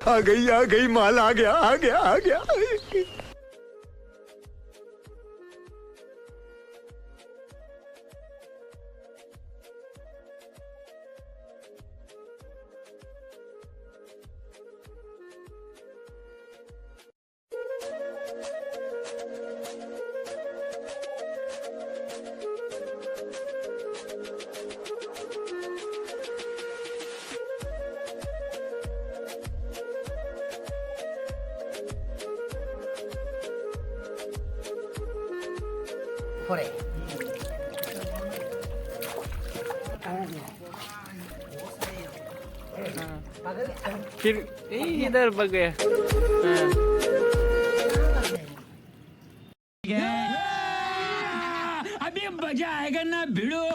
आ गई माल आ गया। फिर इधर बग गया। अभी मजा आएगा ना भिड़ो।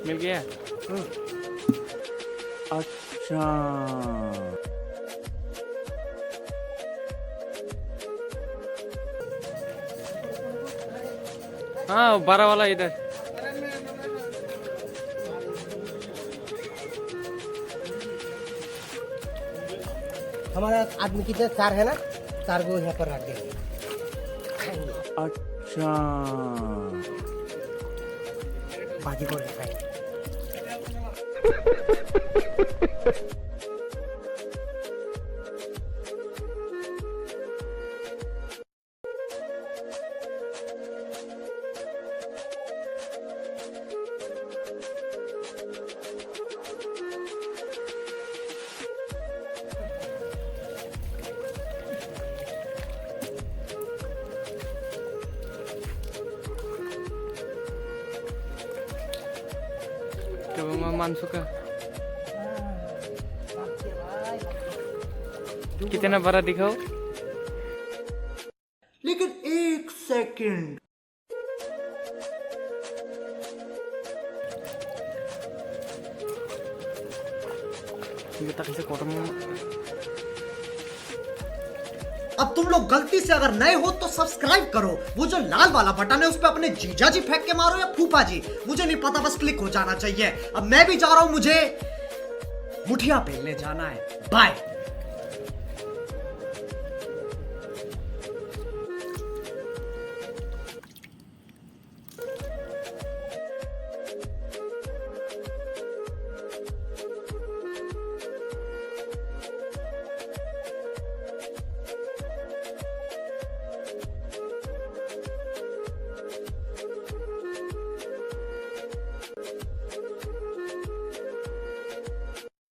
मिल गया। अच्छा हाँ 12 वाला इधर। हमारा आदमी कितने 4 है ना, 4 को यहाँ पर रख देंगे। अच्छा बाजी बोल रहा है। Coba Maman suka. कितना बड़ा दिखाओ। लेकिन 1 सेकंड kita kasih kotormu। अब तुम लोग गलती से अगर नए हो तो सब्सक्राइब करो। वो जो लाल वाला बटन है उस पे अपने जीजा जी फेंक के मारो या फूफा जी, मुझे नहीं पता, बस क्लिक हो जाना चाहिए। अब मैं भी जा रहा हूं, मुझे मुठिया पेलने जाना है। बाय।